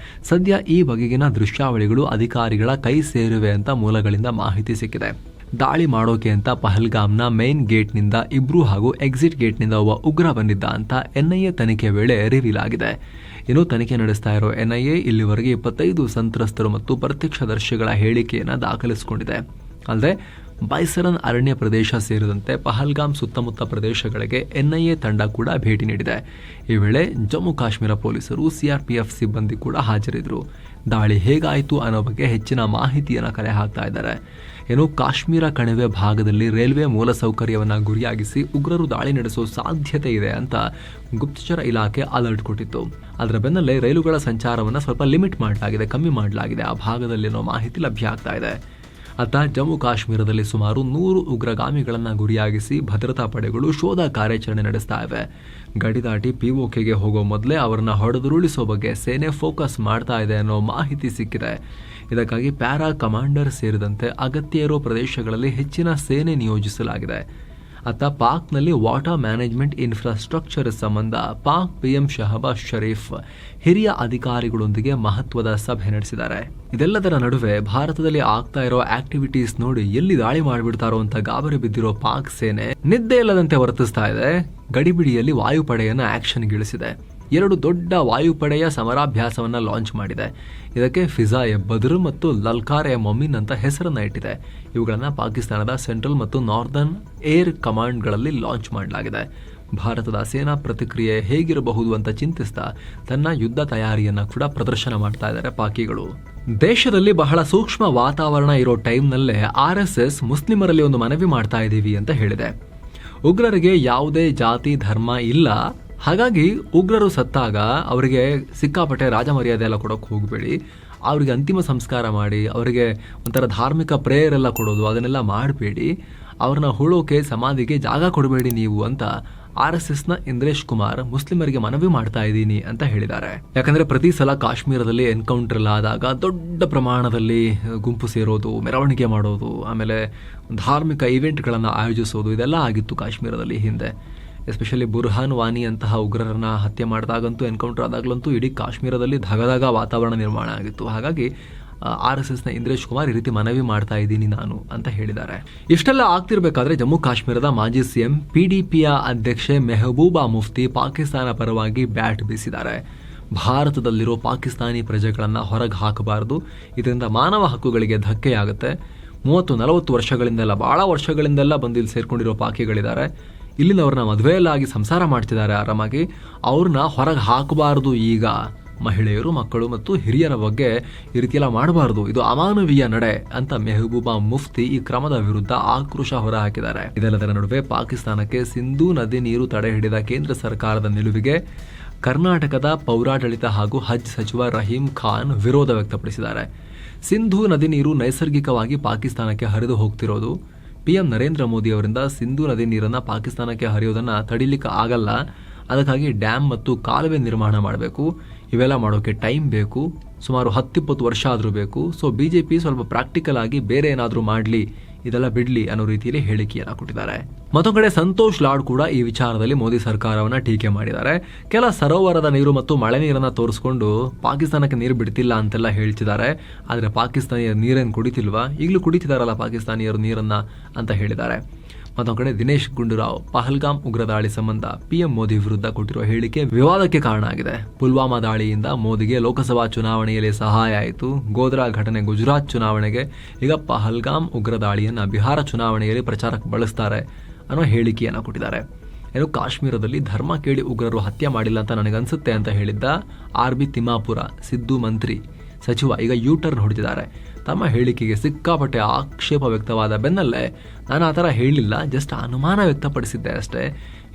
ಸದ್ಯ ಈ ಬಗೆಗಿನ ದೃಶ್ಯಾವಳಿಗಳು ಅಧಿಕಾರಿಗಳ ಕೈ ಸೇರಿವೆ ಅಂತ ಮೂಲಗಳಿಂದ ಮಾಹಿತಿ ಸಿಕ್ಕಿದೆ. ದಾಳಿ ಮಾಡೋಕೆ ಅಂತ ಪಹಲ್ಗಾಮ್ನ ಮೇನ್ ಗೇಟ್ನಿಂದ ಇಬ್ರು ಹಾಗೂ ಎಕ್ಸಿಟ್ ಗೇಟ್ನಿಂದ ಒಬ್ಬ ಉಗ್ರ ಬಂದಿದ್ದ ಅಂತ NIA ತನಿಖೆ ವೇಳೆ ರಿವೀಲ್ ಆಗಿದೆ. ಇನ್ನು ತನಿಖೆ ನಡೆಸ್ತಾ ಇರೋ NIA ಇಲ್ಲಿವರೆಗೆ 25 ಸಂತ್ರಸ್ತರು ಮತ್ತು ಪ್ರತ್ಯಕ್ಷದರ್ಶಿಗಳ ಹೇಳಿಕೆಯನ್ನು ದಾಖಲಿಸಿಕೊಂಡಿದೆ. ಅಲ್ಲದೆ ಬೈಸರನ್ ಅರಣ್ಯ ಪ್ರದೇಶ ಸೇರಿದಂತೆ ಪಹಲ್ಗಾಮ್ ಸುತ್ತಮುತ್ತ ಪ್ರದೇಶಗಳಿಗೆ NIA ತಂಡ ಕೂಡ ಭೇಟಿ ನೀಡಿದೆ. ಈ ವೇಳೆ ಜಮ್ಮು ಕಾಶ್ಮೀರ ಪೊಲೀಸರು, CRPF ಸಿಬ್ಬಂದಿ ಕೂಡ ಹಾಜರಿದ್ರು. ದಾಳಿ ಹೇಗಾಯಿತು ಅನ್ನೋ ಬಗ್ಗೆ ಹೆಚ್ಚಿನ ಮಾಹಿತಿಯನ್ನು ಕಲೆ ಹಾಕ್ತಾ ಇದ್ದಾರೆ. ಏನು ಕಾಶ್ಮೀರ ಕಣಿವೆ ಭಾಗದಲ್ಲಿ ರೈಲ್ವೆ ಮೂಲಸೌಕರ್ಯವನ್ನು ಗುರಿಯಾಗಿಸಿ ಉಗ್ರರು ದಾಳಿ ನಡೆಸುವ ಸಾಧ್ಯತೆ ಇದೆ ಅಂತ ಗುಪ್ತಚರ ಇಲಾಖೆ ಅಲರ್ಟ್ ಕೊಟ್ಟಿತ್ತು. ಅದರ ಬೆನ್ನಲ್ಲೇ ರೈಲುಗಳ ಸಂಚಾರವನ್ನು ಸ್ವಲ್ಪ ಲಿಮಿಟ್ ಮಾಡಲಾಗಿದೆ, ಕಮ್ಮಿ ಮಾಡಲಾಗಿದೆ ಆ ಭಾಗದಲ್ಲಿ ಅನ್ನೋ ಮಾಹಿತಿ ಲಭ್ಯ ಆಗ್ತಾ ಇದೆ. ಅತ್ತ ಜಮ್ಮು ಕಾಶ್ಮೀರದಲ್ಲಿ ಸುಮಾರು 100 ಉಗ್ರಗಾಮಿಗಳನ್ನು ಗುರಿಯಾಗಿಸಿ ಭದ್ರತಾ ಪಡೆಗಳು ಶೋಧ ಕಾರ್ಯಾಚರಣೆ ನಡೆಸ್ತಾ ಇವೆ. ಗಡಿ ದಾಟಿ POKಗೆ ಹೋಗೋ ಮೊದಲೇ ಅವರನ್ನ ಹೊಡೆದುರುಳಿಸೋ ಬಗ್ಗೆ ಸೇನೆ ಫೋಕಸ್ ಮಾಡ್ತಾ ಇದೆ ಅನ್ನೋ ಮಾಹಿತಿ ಸಿಕ್ಕಿದೆ. ಇದಕ್ಕಾಗಿ ಪ್ಯಾರಾ ಕಮಾಂಡರ್ ಸೇರಿದಂತೆ ಅಗತ್ಯ ಇರೋ ಪ್ರದೇಶಗಳಲ್ಲಿ ಹೆಚ್ಚಿನ ಸೇನೆ ನಿಯೋಜಿಸಲಾಗಿದೆ. ಅತ್ತ ಪಾಕ್ನಲ್ಲಿ ವಾಟರ್ ಮ್ಯಾನೇಜ್ಮೆಂಟ್ ಇನ್ಫ್ರಾಸ್ಟ್ರಕ್ಚರ್ ಸಂಬಂಧ ಪಾಕ್ PM ಶಹಬಾಜ್ ಶರೀಫ್ ಹಿರಿಯ ಅಧಿಕಾರಿಗಳೊಂದಿಗೆ ಮಹತ್ವದ ಸಭೆ ನಡೆಸಿದ್ದಾರೆ. ಇದೆಲ್ಲದರ ನಡುವೆ ಭಾರತದಲ್ಲಿ ಆಗ್ತಾ ಇರೋ ಆಕ್ಟಿವಿಟೀಸ್ ನೋಡಿ ಎಲ್ಲಿ ದಾಳಿ ಮಾಡಿಬಿಡ್ತಾರೋ ಅಂತ ಗಾಬರಿ ಬಿದ್ದಿರೋ ಪಾಕ್ ಸೇನೆ ನಿದ್ದೆ ಇಲ್ಲದಂತೆ ವರ್ತಿಸ್ತಾ ಇದೆ. ಗಡಿಬಿಡಿಯಲ್ಲಿ ವಾಯುಪಡೆಯನ್ನ ಆಕ್ಷನ್ಗಿಳಿಸಿದೆ. 2 ದೊಡ್ಡ ವಾಯುಪಡೆಯ ಸಮರಾಭ್ಯಾಸವನ್ನು ಲಾಂಚ್ ಮಾಡಿದೆ. ಇದಕ್ಕೆ ಫಿಜಾ-ಎ ಬದ್ರ್ ಮತ್ತು ಲಲ್ಕಾರ್-ಎ ಮೊಮಿನ್ ಅಂತ ಹೆಸರನ್ನು ಇಟ್ಟಿದೆ. ಇವುಗಳನ್ನು ಪಾಕಿಸ್ತಾನದ ಸೆಂಟ್ರಲ್ ಮತ್ತು ನಾರ್ದರ್ನ್ ಏರ್ ಕಮಾಂಡ್ಗಳಲ್ಲಿ ಲಾಂಚ್ ಮಾಡಲಾಗಿದೆ. ಭಾರತದ ಸೇನಾ ಪ್ರತಿಕ್ರಿಯೆ ಹೇಗಿರಬಹುದು ಅಂತ ಚಿಂತಿಸ್ತಾ ತನ್ನ ಯುದ್ಧ ತಯಾರಿಯನ್ನು ಕೂಡ ಪ್ರದರ್ಶನ ಮಾಡ್ತಾ ಇದ್ದಾರೆ ಪಾಕಿಗಳು. ದೇಶದಲ್ಲಿ ಬಹಳ ಸೂಕ್ಷ್ಮ ವಾತಾವರಣ ಇರೋ ಟೈಮ್ನಲ್ಲೇ RSS ಮುಸ್ಲಿಮರಲ್ಲಿ ಒಂದು ಮನವಿ ಮಾಡ್ತಾ ಇದ್ದೀವಿ ಅಂತ ಹೇಳಿದೆ. ಉಗ್ರರಿಗೆ ಯಾವುದೇ ಜಾತಿ ಧರ್ಮ ಇಲ್ಲ, ಹಾಗಾಗಿ ಉಗ್ರರು ಸತ್ತಾಗ ಅವರಿಗೆ ಸಿಕ್ಕಾಪಟ್ಟೆ ರಾಜಮರ್ಯಾದೆ ಎಲ್ಲ ಕೊಡೋಕೆ ಹೋಗಬೇಡಿ, ಅವರಿಗೆ ಅಂತಿಮ ಸಂಸ್ಕಾರ ಮಾಡಿ ಅವರಿಗೆ ಒಂಥರ ಧಾರ್ಮಿಕ ಪ್ರೇಯರ್ ಎಲ್ಲ ಕೊಡೋದು ಅದನ್ನೆಲ್ಲ ಮಾಡಬೇಡಿ, ಅವ್ರನ್ನ ಹೂಳೋಕೆ ಸಮಾಧಿಗೆ ಜಾಗ ಕೊಡಬೇಡಿ ನೀವು ಅಂತ RSSನ ಇಂದ್ರೇಶ್ ಕುಮಾರ್ ಮುಸ್ಲಿಮರಿಗೆ ಮನವಿ ಮಾಡ್ತಾ ಇದ್ದೀನಿ ಅಂತ ಹೇಳಿದ್ದಾರೆ. ಯಾಕಂದ್ರೆ ಪ್ರತಿ ಸಲ ಕಾಶ್ಮೀರದಲ್ಲಿ ಎನ್ಕೌಂಟರ್ ಎಲ್ಲ ಆದಾಗ ದೊಡ್ಡ ಪ್ರಮಾಣದಲ್ಲಿ ಗುಂಪು ಸೇರೋದು, ಮೆರವಣಿಗೆ ಮಾಡೋದು, ಆಮೇಲೆ ಧಾರ್ಮಿಕ ಇವೆಂಟ್ಗಳನ್ನು ಆಯೋಜಿಸೋದು ಇದೆಲ್ಲ ಆಗಿತ್ತು ಕಾಶ್ಮೀರದಲ್ಲಿ ಹಿಂದೆ. ಎಸ್ಪೆಷಲಿ ಬುರ್ಹಾನ್ ವಾನಿ ಅಂತಹ ಉಗ್ರರನ್ನ ಹತ್ಯೆ ಮಾಡಿದಾಗಂತೂ, ಎನ್ಕೌಂಟರ್ ಆದಾಗಲಂತೂ ಇಡೀ ಕಾಶ್ಮೀರದಲ್ಲಿ ಧಗಧಗ ವಾತಾವರಣ ನಿರ್ಮಾಣ ಆಗಿತ್ತು. ಹಾಗಾಗಿ RSSನ ಇಂದ್ರೇಶ್ ಕುಮಾರ್ ಈ ರೀತಿ ಮನವಿ ಮಾಡ್ತಾ ಇದ್ದೀನಿ ನಾನು ಅಂತ ಹೇಳಿದ್ದಾರೆ. ಇಷ್ಟೆಲ್ಲ ಆಗ್ತಿರ್ಬೇಕಾದ್ರೆ ಜಮ್ಮು ಕಾಶ್ಮೀರದ ಮಾಜಿ CM PDPಯ ಅಧ್ಯಕ್ಷೆ ಮೆಹಬೂಬಾ ಮುಫ್ತಿ ಪಾಕಿಸ್ತಾನ ಪರವಾಗಿ ಬ್ಯಾಟ್ ಬೀಸಿದ್ದಾರೆ. ಭಾರತದಲ್ಲಿರೋ ಪಾಕಿಸ್ತಾನಿ ಪ್ರಜೆಗಳನ್ನು ಹೊರಗೆ ಹಾಕಬಾರದು, ಇದರಿಂದ ಮಾನವ ಹಕ್ಕುಗಳಿಗೆ ಧಕ್ಕೆಯಾಗುತ್ತೆ. 30-40 ವರ್ಷಗಳಿಂದೆಲ್ಲ, ಬಹಳ ವರ್ಷಗಳಿಂದೆಲ್ಲ ಬಂದು ಇಲ್ಲಿ ಸೇರ್ಕೊಂಡಿರೋ ಪಾಕಿಗಳಿದ್ದಾರೆ. ಇಲ್ಲಿನವ್ರನ್ನ ಮದುವೆಯಲ್ಲಾಗಿ ಸಂಸಾರ ಮಾಡ್ತಿದ್ದಾರೆ ಆರಾಮಾಗಿ, ಅವ್ರನ್ನ ಹೊರಗೆ ಹಾಕಬಾರದು. ಈಗ ಮಹಿಳೆಯರು, ಮಕ್ಕಳು ಮತ್ತು ಹಿರಿಯರ ಬಗ್ಗೆ ಈ ರೀತಿಯೆಲ್ಲ ಮಾಡಬಾರದು, ಇದು ಅಮಾನವೀಯ ನಡೆ ಅಂತ ಮೆಹಬೂಬಾ ಮುಫ್ತಿ ಈ ಕ್ರಮದ ವಿರುದ್ಧ ಆಕ್ರೋಶ ಹೊರಹಾಕಿದ್ದಾರೆ. ಇದೆಲ್ಲದರ ನಡುವೆ ಪಾಕಿಸ್ತಾನಕ್ಕೆ ಸಿಂಧೂ ನದಿ ನೀರು ತಡೆ ಹಿಡಿದ ಕೇಂದ್ರ ಸರ್ಕಾರದ ನಿಲುವಿಗೆ ಕರ್ನಾಟಕದ ಪೌರಾಡಳಿತ ಹಾಗೂ ಹಜ್ ಸಚಿವ ರಹೀಂ ಖಾನ್ ವಿರೋಧ ವ್ಯಕ್ತಪಡಿಸಿದ್ದಾರೆ. ಸಿಂಧೂ ನದಿ ನೀರು ನೈಸರ್ಗಿಕವಾಗಿ ಪಾಕಿಸ್ತಾನಕ್ಕೆ ಹರಿದು ಹೋಗ್ತಿರೋದು. PM ನರೇಂದ್ರ ಮೋದಿ ಅವರಿಂದ ಸಿಂಧೂ ನದಿ ನೀರನ್ನು ಪಾಕಿಸ್ತಾನಕ್ಕೆ ಹರಿಯೋದನ್ನು ತಡಿಲಿಕ್ಕೆ ಆಗಲ್ಲ, ಅದಕ್ಕಾಗಿ ಡ್ಯಾಮ್ ಮತ್ತು ಕಾಲುವೆ ನಿರ್ಮಾಣ ಮಾಡಬೇಕು. ಇವೆಲ್ಲ ಮಾಡೋಕ್ಕೆ ಟೈಮ್ ಬೇಕು, ಸುಮಾರು 10-20 ವರ್ಷ ಆದರೂ ಬೇಕು. ಸೊ BJP ಸ್ವಲ್ಪ ಪ್ರಾಕ್ಟಿಕಲ್ ಆಗಿ ಬೇರೆ ಏನಾದರೂ ಮಾಡಲಿ, ಇದೆಲ್ಲ ಬಿಡಲಿ ಅನ್ನೋ ರೀತಿಯಲ್ಲಿ ಹೇಳಿಕೆಯನ್ನು ಕೊಟ್ಟಿದ್ದಾರೆ. ಮತ್ತೊಂದು ಕಡೆ ಸಂತೋಷ್ ಲಾಡ್ ಕೂಡ ಈ ವಿಚಾರದಲ್ಲಿ ಮೋದಿ ಸರ್ಕಾರವನ್ನು ಟೀಕೆ ಮಾಡಿದ್ದಾರೆ. ಕೆಲ ಸರೋವರದ ನೀರು ಮತ್ತು ಮಳೆ ನೀರನ್ನು ತೋರಿಸ್ಕೊಂಡು ಪಾಕಿಸ್ತಾನಕ್ಕೆ ನೀರು ಬಿಡ್ತಿಲ್ಲ ಅಂತೆಲ್ಲ ಹೇಳ್ತಿದ್ದಾರೆ. ಆದರೆ ಪಾಕಿಸ್ತಾನಿಯರು ನೀರೇನು ಕುಡಿತಿಲ್ವಾ, ಈಗಲೂ ಕುಡಿತಿದಾರಲ್ಲ ಪಾಕಿಸ್ತಾನಿಯರು ನೀರನ್ನ ಅಂತ ಹೇಳಿದ್ದಾರೆ. ಮತ್ತೊಂದು ಕಡೆ ದಿನೇಶ್ ಗುಂಡೂರಾವ್ ಪಹಲ್ಗಾಮ್ ಉಗ್ರ ದಾಳಿ ಸಂಬಂಧ PM ಮೋದಿ ವಿರುದ್ಧ ಕೊಟ್ಟಿರುವ ಹೇಳಿಕೆ ವಿವಾದಕ್ಕೆ ಕಾರಣ ಆಗಿದೆ. ಪುಲ್ವಾಮಾ ದಾಳಿಯಿಂದ ಮೋದಿಗೆ ಲೋಕಸಭಾ ಚುನಾವಣೆಯಲ್ಲಿ ಸಹಾಯ ಆಯಿತು. ಗೋಧ್ರಾ ಘಟನೆ ಗುಜರಾತ್ ಚುನಾವಣೆಗೆ, ಈಗ ಪಹಲ್ಗಾಮ್ ಉಗ್ರ ದಾಳಿಯನ್ನು ಬಿಹಾರ ಚುನಾವಣೆಯಲ್ಲಿ ಪ್ರಚಾರಕ್ಕೆ ಬಳಸ್ತಾರೆ ಅನ್ನೋ ಹೇಳಿಕೆಯನ್ನು ಕೊಟ್ಟಿದ್ದಾರೆ. ಏನು ಕಾಶ್ಮೀರದಲ್ಲಿ ಧರ್ಮ ಕೇಳಿ ಉಗ್ರರು ಹತ್ಯೆ ಮಾಡಿಲ್ಲ ಅಂತ ನನಗನ್ಸುತ್ತೆ ಅಂತ ಹೇಳಿದ್ದ RB ತಿಮ್ಮಾಪುರ ಸಿದ್ದು ಮಂತ್ರಿ ಸಚಿವ ಈಗ U-ಟರ್ನ್ ಹೊಡೆದಿದ್ದಾರೆ. ತಮ್ಮ ಹೇಳಿಕೆಗೆ ಸಿಕ್ಕಾಪಟ್ಟೆ ಆಕ್ಷೇಪ ವ್ಯಕ್ತವಾದ ಬೆನ್ನಲ್ಲೇ ನಾನು ಆ ಥರ ಹೇಳಿಲ್ಲ, ಜಸ್ಟ್ ಅನುಮಾನ ವ್ಯಕ್ತಪಡಿಸಿದ್ದೆ ಅಷ್ಟೇ,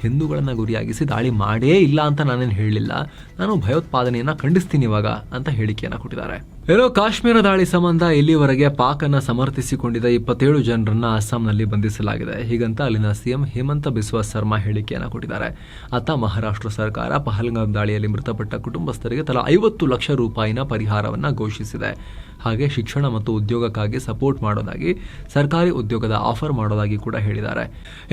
ಹಿಂದೂಗಳನ್ನು ಗುರಿಯಾಗಿಸಿ ದಾಳಿ ಮಾಡೇ ಇಲ್ಲ ಅಂತ ನಾನೇನು ಹೇಳಲಿಲ್ಲ, ನಾನು ಭಯೋತ್ಪಾದನೆಯನ್ನು ಖಂಡಿಸ್ತೀನಿ ಇವಾಗ ಅಂತ ಹೇಳಿಕೆಯನ್ನು ಕೊಟ್ಟಿದ್ದಾರೆ. ಏನೋ ಕಾಶ್ಮೀರ ದಾಳಿ ಸಂಬಂಧ ಇಲ್ಲಿವರೆಗೆ ಪಾಕನ್ನು ಸಮರ್ಥಿಸಿಕೊಂಡಿದ್ದ 27 ಜನರನ್ನ ಅಸ್ಸಾಂನಲ್ಲಿ ಬಂಧಿಸಲಾಗಿದೆ. ಹೀಗಂತ ಅಲ್ಲಿನ CM ಹೇಮಂತ ಬಿಸ್ವಾ ಸರ್ಮಾ ಹೇಳಿಕೆಯನ್ನು ಕೊಟ್ಟಿದ್ದಾರೆ. ಅತ್ತ ಮಹಾರಾಷ್ಟ್ರ ಸರ್ಕಾರ ಪಹಲ್ಗಾಮ್ ದಾಳಿಯಲ್ಲಿ ಮೃತಪಟ್ಟ ಕುಟುಂಬಸ್ಥರಿಗೆ ತಲಾ 50 ಲಕ್ಷ ರೂಪಾಯಿನ ಪರಿಹಾರವನ್ನು ಘೋಷಿಸಿದೆ. ಹಾಗೆ ಶಿಕ್ಷಣ ಮತ್ತು ಉದ್ಯೋಗಕ್ಕಾಗಿ ಸಪೋರ್ಟ್ ಮಾಡೋದಾಗಿ, ಸರ್ಕಾರಿ ಉದ್ಯೋಗದ ಆಫರ್ ಮಾಡೋದಾಗಿ ಕೂಡ ಹೇಳಿದ್ದಾರೆ.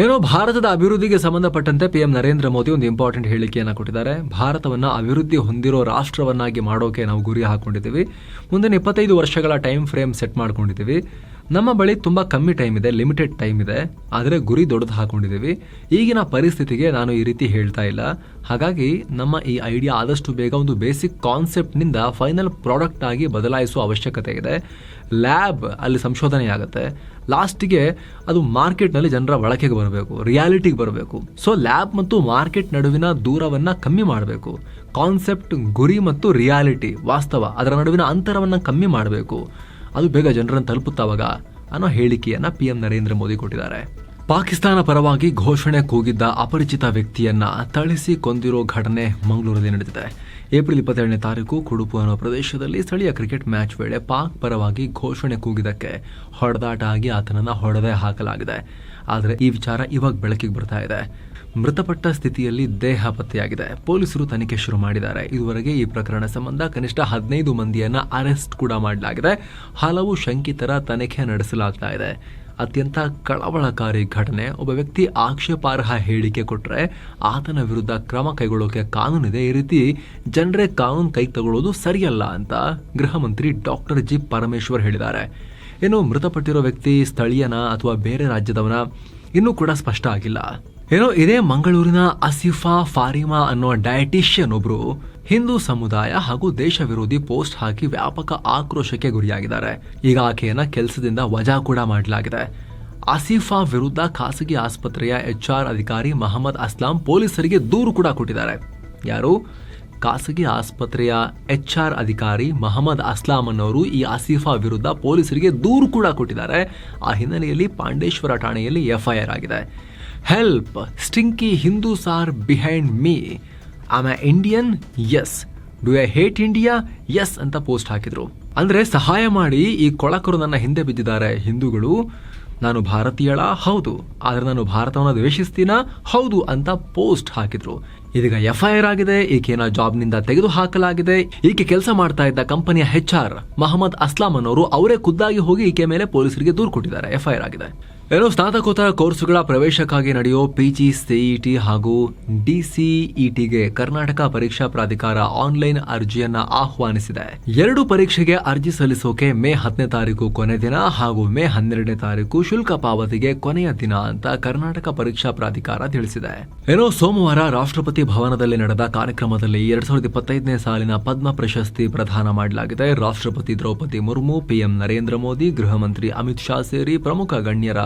ಏನೋ ಭಾರತದ ಅಭಿವೃದ್ಧಿಗೆ ಸಂಬಂಧಪಟ್ಟಂತೆ PM ನರೇಂದ್ರ ಮೋದಿ ಒಂದು ಇಂಪಾರ್ಟೆಂಟ್ ಹೇಳಿಕೆಯನ್ನು ಕೊಟ್ಟಿದ್ದಾರೆ. ಭಾರತವನ್ನು ಅಭಿವೃದ್ಧಿ ಹೊಂದಿರೋ ರಾಷ್ಟ್ರವನ್ನಾಗಿ ಮಾಡೋಕೆ ನಾವು ಗುರಿ ಹಾಕೊಂಡಿದ್ದೀವಿ. ಮುಂದಿನ 25 ವರ್ಷಗಳ ಟೈಮ್ ಫ್ರೇಮ್ ಸೆಟ್ ಮಾಡ್ಕೊಂಡಿದ್ದೀವಿ. ನಮ್ಮ ಬಳಿ ತುಂಬ ಕಮ್ಮಿ ಟೈಮ್ ಇದೆ, ಲಿಮಿಟೆಡ್ ಟೈಮ್ ಇದೆ, ಆದರೆ ಗುರಿ ದೊಡ್ಡದು ಹಾಕೊಂಡಿದ್ದೀವಿ. ಈಗಿನ ಪರಿಸ್ಥಿತಿಗೆ ನಾನು ಈ ರೀತಿ ಹೇಳ್ತಾ ಇಲ್ಲ. ಹಾಗಾಗಿ ನಮ್ಮ ಈ ಐಡಿಯಾ ಆದಷ್ಟು ಬೇಗ ಒಂದು ಬೇಸಿಕ್ ಕಾನ್ಸೆಪ್ಟ್ನಿಂದ ಫೈನಲ್ ಪ್ರಾಡಕ್ಟ್ ಆಗಿ ಬದಲಾಯಿಸುವ ಅವಶ್ಯಕತೆ ಇದೆ. ಲ್ಯಾಬ್ ಅಲ್ಲಿ ಸಂಶೋಧನೆ ಆಗುತ್ತೆ, ಲಾಸ್ಟಿಗೆ ಅದು ಮಾರ್ಕೆಟ್ನಲ್ಲಿ ಜನರ ಬಳಕೆಗೆ ಬರಬೇಕು, ರಿಯಾಲಿಟಿಗೆ ಬರಬೇಕು. ಸೊ ಲ್ಯಾಬ್ ಮತ್ತು ಮಾರ್ಕೆಟ್ ನಡುವಿನ ದೂರವನ್ನು ಕಮ್ಮಿ ಮಾಡಬೇಕು. ಕಾನ್ಸೆಪ್ಟ್, ಗುರಿ ಮತ್ತು ರಿಯಾಲಿಟಿ, ವಾಸ್ತವ, ಅದರ ನಡುವಿನ ಅಂತರವನ್ನು ಕಮ್ಮಿ ಮಾಡಬೇಕು. ಅದು ಬೇಗ ಜನರನ್ನು ತಲುಪುತ್ತವಾಗ ಅನ್ನೋ ಹೇಳಿಕೆಯನ್ನು PM ನರೇಂದ್ರ ಮೋದಿ ಕೊಟ್ಟಿದ್ದಾರೆ. ಪಾಕಿಸ್ತಾನ ಪರವಾಗಿ ಘೋಷಣೆ ಕೂಗಿದ್ದ ಅಪರಿಚಿತ ವ್ಯಕ್ತಿಯನ್ನ ಥಳಿಸಿ ಕೊಂದಿರೋ ಘಟನೆ ಮಂಗಳೂರಲ್ಲಿ ನಡೆದಿದೆ. ಏಪ್ರಿಲ್ 27ನೇ ತಾರೀಕು ಕುಡುಪು ಅನ್ನೋ ಪ್ರದೇಶದಲ್ಲಿ ಸ್ಥಳೀಯ ಕ್ರಿಕೆಟ್ ಮ್ಯಾಚ್ ವೇಳೆ ಪಾಕ್ ಪರವಾಗಿ ಘೋಷಣೆ ಕೂಗಿದ್ದಕ್ಕೆ ಹೊಡೆದಾಟ ಆಗಿ ಆತನನ್ನು ಹೊಡೆದೇ ಹಾಕಲಾಗಿದೆ. ಆದರೆ ಈ ವಿಚಾರ ಇವಾಗ ಬೆಳಕಿಗೆ ಬರ್ತಾ ಇದೆ. ಮೃತಪಟ್ಟ ಸ್ಥಿತಿಯಲ್ಲಿ ದೇಹ ಪತ್ತೆಯಾಗಿದೆ. ಪೊಲೀಸರು ತನಿಖೆ ಶುರು ಮಾಡಿದ್ದಾರೆ. ಇದುವರೆಗೆ ಈ ಪ್ರಕರಣ ಸಂಬಂಧ ಕನಿಷ್ಠ 15 ಮಂದಿಯನ್ನ ಅರೆಸ್ಟ್ ಕೂಡ ಮಾಡಲಾಗಿದೆ. ಹಲವು ಶಂಕಿತರ ತನಿಖೆ ನಡೆಸಲಾಗ್ತಾ ಇದೆ. ಅತ್ಯಂತ ಕಳವಳಕಾರಿ ಘಟನೆ. ಒಬ್ಬ ವ್ಯಕ್ತಿ ಆಕ್ಷೇಪಾರ್ಹ ಹೇಳಿಕೆ ಕೊಟ್ಟರೆ ಆತನ ವಿರುದ್ಧ ಕ್ರಮ ಕೈಗೊಳ್ಳೋಕೆ ಕಾನೂನಿದೆ. ಈ ರೀತಿ ಜನರೇ ಕಾನೂನು ಕೈ ತಗೊಳ್ಳೋದು ಸರಿಯಲ್ಲ ಅಂತ ಗೃಹ ಮಂತ್ರಿ ಡಾಕ್ಟರ್ G. ಪರಮೇಶ್ವರ್ ಹೇಳಿದ್ದಾರೆ. ಇನ್ನು ಮೃತಪಟ್ಟಿರೋ ವ್ಯಕ್ತಿ ಸ್ಥಳೀಯನ ಅಥವಾ ಬೇರೆ ರಾಜ್ಯದವನ ಇನ್ನೂ ಕೂಡ ಸ್ಪಷ್ಟ ಆಗಿಲ್ಲ. ಇದೇ ಮಂಗಳೂರಿನ ಆಸಿಫಾ ಫಾರಿಮಾ ಅನ್ನೋ ಡಯಟಿಷಿಯನ್ ಒಬ್ರು ಹಿಂದೂ ಸಮುದಾಯ ಹಾಗೂ ದೇಶ ವಿರೋಧಿ ಪೋಸ್ಟ್ ಹಾಕಿ ವ್ಯಾಪಕ ಆಕ್ರೋಶಕ್ಕೆ ಗುರಿಯಾಗಿದ್ದಾರೆ. ಈಗ ಆಕೆಯನ್ನ ಕೆಲಸದಿಂದ ವಜಾ ಕೂಡ ಮಾಡಲಾಗಿದೆ. ಆಸಿಫಾ ವಿರುದ್ಧ ಖಾಸಗಿ ಆಸ್ಪತ್ರೆಯ HR ಅಧಿಕಾರಿ ಮಹಮ್ಮದ್ ಅಸ್ಲಾಂ ಪೊಲೀಸರಿಗೆ ದೂರು ಕೂಡ ಕೊಟ್ಟಿದ್ದಾರೆ. ಯಾರು? ಖಾಸಗಿ ಆಸ್ಪತ್ರೆಯ HR ಅಧಿಕಾರಿ ಮಹಮ್ಮದ್ ಅಸ್ಲಾಂ ಅನ್ನೋರು ಈ ಆಸಿಫಾ ವಿರುದ್ಧ ಪೊಲೀಸರಿಗೆ ದೂರು ಕೂಡ ಕೊಟ್ಟಿದ್ದಾರೆ. ಆ ಹಿನ್ನೆಲೆಯಲ್ಲಿ ಪಾಂಡೇಶ್ವರ ಠಾಣೆಯಲ್ಲಿ FIR ಆಗಿದೆ. Help, stinky Hindus are behind me, am I Indian? Yes. Do I hate India? Yes ಅಂತ ಪೋಸ್ಟ್ ಹಾಕಿದ್ರು. ಅಂದ್ರೆ ಸಹಾಯ ಮಾಡಿ, ಈ ಕೊಳಕರು ನನ್ನ ಹಿಂದೆ ಬಿದ್ದಿದ್ದಾರೆ. ಹಿಂದೂಗಳು, ನಾನು ಭಾರತೀಯಳ? ಹೌದು. ಆದ್ರೆ ನಾನು ಭಾರತವನ್ನು ದ್ವೇಷಿಸ್ತೀನ? ಹೌದು ಅಂತ ಪೋಸ್ಟ್ ಹಾಕಿದ್ರು. ಇದೀಗ FIR ಆಗಿದೆ. ಈಕೆನ ಜಾಬ್ ನಿಂದ ತೆಗೆದು ಹಾಕಲಾಗಿದೆ. ಈಕೆ ಕೆಲಸ ಮಾಡ್ತಾ ಇದ್ದ ಕಂಪನಿಯ HR ಮಹಮ್ಮದ್ ಅಸ್ಲಾಂ ಅನ್ನೋರು ಅವರೇ ಖುದ್ದಾಗಿ ಹೋಗಿ ಈಕೆ ಮೇಲೆ ಪೊಲೀಸರಿಗೆ ದೂರು ಕೊಟ್ಟಿದ್ದಾರೆ. FIR ಆಗಿದೆ. ಸ್ನಾತಕೋತ್ತರ ಕೋರ್ಸುಗಳ ಪ್ರವೇಶಕ್ಕಾಗಿ ನಡೆಯೋ PG CET ಹಾಗೂ DCETಗೆ ಕರ್ನಾಟಕ ಪರೀಕ್ಷಾ ಪ್ರಾಧಿಕಾರ ಆನ್ಲೈನ್ ಅರ್ಜಿಯನ್ನ ಆಹ್ವಾನಿಸಿದೆ. 2 ಪರೀಕ್ಷೆಗೆ ಅರ್ಜಿ ಸಲ್ಲಿಸೋಕೆ ಮೇ 10ನೇ ತಾರೀಕು ಕೊನೆ ದಿನ ಹಾಗೂ ಮೇ 12ನೇ ತಾರೀಕು ಶುಲ್ಕ ಪಾವತಿಗೆ ಕೊನೆಯ ದಿನ ಅಂತ ಕರ್ನಾಟಕ ಪರೀಕ್ಷಾ ಪ್ರಾಧಿಕಾರ ತಿಳಿಸಿದೆ. ಸೋಮವಾರ ರಾಷ್ಟ್ರಪತಿ ಭವನದಲ್ಲಿ ನಡೆದ ಕಾರ್ಯಕ್ರಮದಲ್ಲಿ 2025ನೇ ಸಾಲಿನ ಪದ್ಮ ಪ್ರಶಸ್ತಿ ಪ್ರದಾನ ಮಾಡಲಾಗಿದೆ. ರಾಷ್ಟ್ರಪತಿ ದ್ರೌಪದಿ ಮುರ್ಮು, PM ನರೇಂದ್ರ ಮೋದಿ, ಗೃಹ ಮಂತ್ರಿ ಅಮಿತ್ ಶಾ ಸೇರಿ ಪ್ರಮುಖ ಗಣ್ಯರ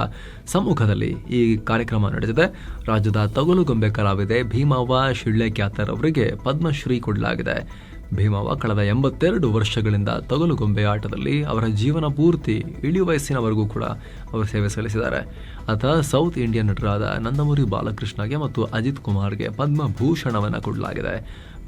ಸಮ್ಮುಖದಲ್ಲಿ ಈ ಕಾರ್ಯಕ್ರಮ ನಡೆದಿದೆ. ರಾಜ್ಯದ ತಗುಲುಗೊಂಬೆ ಕಲಾವಿದೆ ಭೀಮವ್ವ ಶಿಳ್ಳೆಕ್ಯಾತರ್ ಅವರಿಗೆ ಪದ್ಮಶ್ರೀ ಕೊಡಲಾಗಿದೆ. ಭೀಮವ್ವ ಕಳೆದ 82 ವರ್ಷಗಳಿಂದ ತಗುಲುಗೊಂಬೆ ಆಟದಲ್ಲಿ ಅವರ ಜೀವನ ಪೂರ್ತಿ ಇಳಿ ವಯಸ್ಸಿನವರೆಗೂ ಕೂಡ ಅವರು ಸೇವೆ ಸಲ್ಲಿಸಿದ್ದಾರೆ. ಆತ ಸೌತ್ ಇಂಡಿಯನ್ ನಟರಾದ ನಂದಮುರಿ ಬಾಲಕೃಷ್ಣಗೆ ಮತ್ತು ಅಜಿತ್ ಕುಮಾರ್ಗೆ ಪದ್ಮಭೂಷಣವನ್ನು ಕೊಡಲಾಗಿದೆ.